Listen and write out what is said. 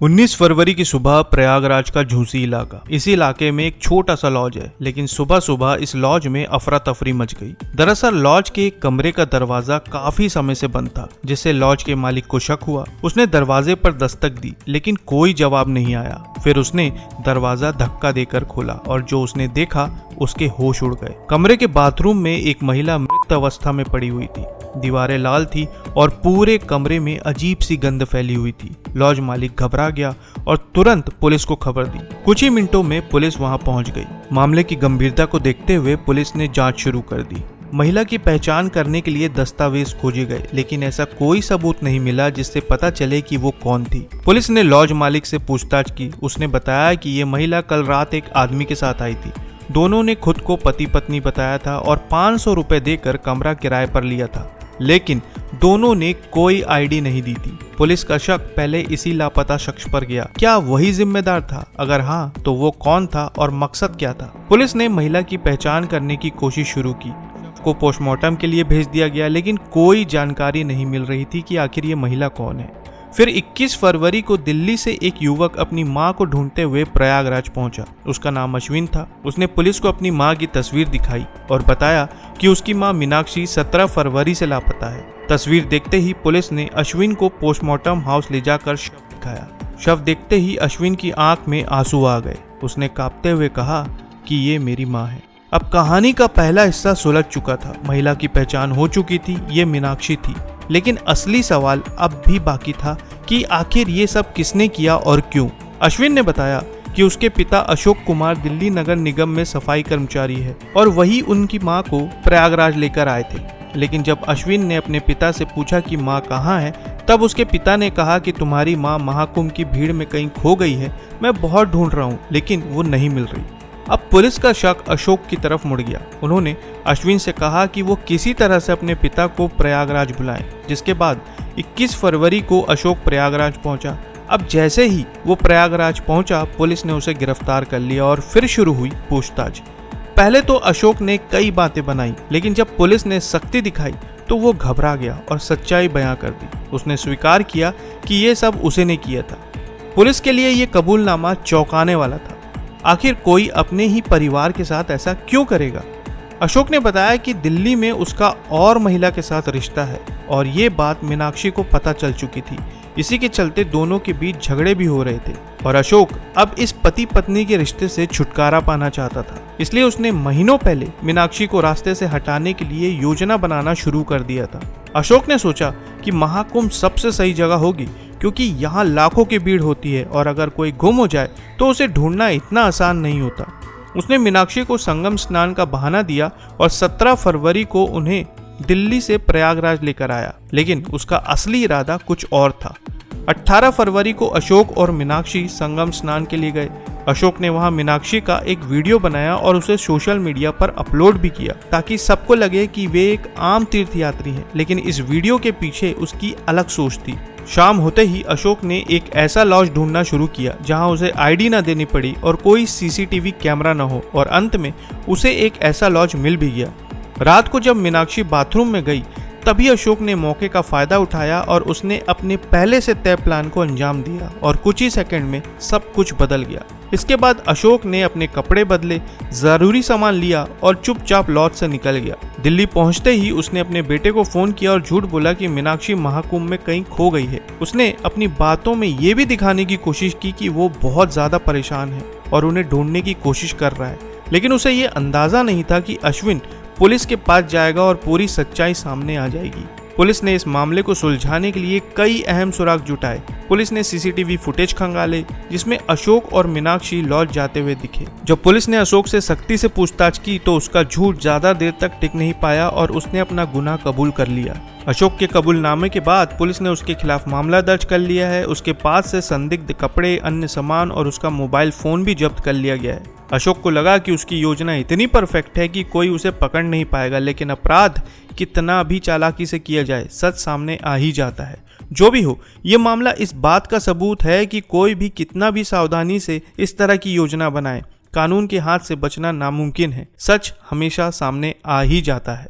19 फरवरी की सुबह प्रयागराज का झूसी इलाका। इस इलाके में एक छोटा सा लॉज है, लेकिन सुबह सुबह इस लॉज में अफरा तफरी मच गई। दरअसल लॉज के एक कमरे का दरवाजा काफी समय से बंद था, जिससे लॉज के मालिक को शक हुआ। उसने दरवाजे पर दस्तक दी, लेकिन कोई जवाब नहीं आया। फिर उसने दरवाजा धक्का देकर खोला और जो उसने देखा उसके होश उड़ गए। कमरे के बाथरूम में एक महिला मृत अवस्था में पड़ी हुई थी। दीवारें लाल थी और पूरे कमरे में अजीब सी गंध फैली हुई थी। लॉज मालिक घबरा गया और तुरंत पुलिस को खबर दी। कुछ ही मिनटों में पुलिस वहां पहुंच गई। मामले की गंभीरता को देखते हुए पुलिस ने जांच शुरू कर दी। महिला की पहचान करने के लिए दस्तावेज खोजे गए, लेकिन ऐसा कोई सबूत नहीं मिला जिससे पता चले कि वो कौन थी। पुलिस ने लॉज मालिक से पूछताछ की। उसने बताया कि ये महिला कल रात एक आदमी के साथ आई थी। दोनों ने खुद को पति पत्नी बताया था और 500 रुपए देकर कमरा किराए पर लिया था, लेकिन दोनों ने कोई आईडी नहीं दी थी। पुलिस का शक पहले इसी लापता शख्स पर गया। क्या वही जिम्मेदार था? अगर हाँ, तो वो कौन था और मकसद क्या था? पुलिस ने महिला की पहचान करने की कोशिश शुरू की। को पोस्टमार्टम के लिए भेज दिया गया, लेकिन कोई जानकारी नहीं मिल रही थी कि आखिर ये महिला कौन है। फिर 21 फरवरी को दिल्ली से एक युवक अपनी मां को ढूंढते हुए प्रयागराज पहुंचा। उसका नाम अश्विन था। उसने पुलिस को अपनी मां की तस्वीर दिखाई और बताया कि उसकी मां मीनाक्षी 17 फरवरी से लापता है। तस्वीर देखते ही पुलिस ने अश्विन को पोस्टमार्टम हाउस ले जाकर शव दिखाया। शव देखते ही अश्विन की आंख में आंसू आ गए। उसने कांपते हुए कहा कि ये मेरी माँ है। अब कहानी का पहला हिस्सा सुलझ चुका था। महिला की पहचान हो चुकी थी, ये मीनाक्षी थी। लेकिन असली सवाल अब भी बाकी था कि आखिर ये सब किसने किया और क्यों। अश्विन ने बताया कि उसके पिता अशोक कुमार दिल्ली नगर निगम में सफाई कर्मचारी है और वही उनकी मां को प्रयागराज लेकर आए थे। लेकिन जब अश्विन ने अपने पिता से पूछा कि मां कहाँ है, तब उसके पिता ने कहा कि तुम्हारी मां महाकुंभ की भीड़ में कहीं खो गई है। मैं बहुत ढूंढ रहा हूँ, लेकिन वो नहीं मिल रही। अब पुलिस का शक अशोक की तरफ मुड़ गया। उन्होंने अश्विन से कहा कि वो किसी तरह से अपने पिता को प्रयागराज बुलाएं। जिसके बाद 21 फरवरी को अशोक प्रयागराज पहुंचा। अब जैसे ही वो प्रयागराज पहुंचा, पुलिस ने उसे गिरफ्तार कर लिया और फिर शुरू हुई पूछताछ। पहले तो अशोक ने कई बातें बनाई, लेकिन जब पुलिस ने सख्ती दिखाई तो वो घबरा गया और सच्चाई बयां कर दी। उसने स्वीकार किया कि ये सब उसे ने किया था। पुलिस के लिए ये कबूलनामा चौंकाने वाला था। आखिर कोई अपने ही परिवार के साथ ऐसा क्यों करेगा? अशोक ने बताया कि दिल्ली में उसका और महिला के साथ रिश्ता है और ये बात मीनाक्षी को पता चल चुकी थी। इसी के चलते दोनों के बीच झगड़े भी हो रहे थे और अशोक अब इस पति पत्नी के रिश्ते से छुटकारा पाना चाहता था। इसलिए उसने महीनों पहले मीनाक्षी को रास्ते से हटाने के लिए योजना बनाना शुरू कर दिया था। अशोक ने सोचा कि महाकुंभ सबसे सही जगह होगी, क्योंकि यहाँ लाखों की भीड़ होती है और अगर कोई गुम हो जाए तो उसे ढूंढना इतना आसान नहीं होता। उसने मीनाक्षी को संगम स्नान का बहाना दिया और 17 फरवरी को उन्हें दिल्ली से प्रयागराज लेकर आया, लेकिन उसका असली इरादा कुछ और था। 18 फरवरी को अशोक और मीनाक्षी संगम स्नान के लिए गए। अशोक ने वहां मीनाक्षी का एक वीडियो बनाया और उसे सोशल मीडिया पर अपलोड भी किया, ताकि सबको लगे कि वे एक आम तीर्थयात्री हैं। लेकिन इस वीडियो के पीछे उसकी अलग सोच थी। शाम होते ही अशोक ने एक ऐसा लॉज ढूंढना शुरू किया जहां उसे आईडी ना देनी पड़ी और कोई सीसीटीवी कैमरा ना हो, और अंत में उसे एक ऐसा लॉज मिल भी गया। रात को जब मीनाक्षी बाथरूम में गई, तभी अशोक ने मौके का फायदा उठाया और उसने अपने पहले से तय प्लान को अंजाम दिया और कुछ ही सेकंड में सब कुछ बदल गया। इसके बाद अशोक ने अपने कपड़े बदले, जरूरी सामान लिया और चुपचाप लॉज से निकल गया। दिल्ली पहुंचते ही उसने अपने बेटे को फोन किया और झूठ बोला कि मीनाक्षी महाकुंभ में कहीं खो गई है। उसने अपनी बातों में ये भी दिखाने की कोशिश की कि वो बहुत ज्यादा परेशान है और उन्हें ढूंढने की कोशिश कर रहा है, लेकिन उसे ये अंदाजा नहीं था कि अश्विन पुलिस के पास जाएगा और पूरी सच्चाई सामने आ जाएगी। पुलिस ने इस मामले को सुलझाने के लिए कई अहम सुराग जुटाए। पुलिस ने सीसीटीवी फुटेज खंगाले जिसमें अशोक और मीनाक्षी लॉज जाते हुए दिखे। जब पुलिस ने अशोक से सख्ती से पूछताछ की तो उसका झूठ ज्यादा देर तक टिक नहीं पाया और उसने अपना गुनाह कबूल कर लिया। अशोक के कबूलनामे के बाद पुलिस ने उसके खिलाफ मामला दर्ज कर लिया है। उसके पास से संदिग्ध कपड़े, अन्य सामान और उसका मोबाइल फोन भी जब्त कर लिया गया है। अशोक को लगा कि उसकी योजना इतनी परफेक्ट है कि कोई उसे पकड़ नहीं पाएगा, लेकिन अपराध कितना भी चालाकी से किया जाए, सच सामने आ ही जाता है। जो भी हो, ये मामला इस बात का सबूत है कि कोई भी कितना भी सावधानी से इस तरह की योजना बनाए, कानून के हाथ से बचना नामुमकिन है। सच हमेशा सामने आ ही जाता है।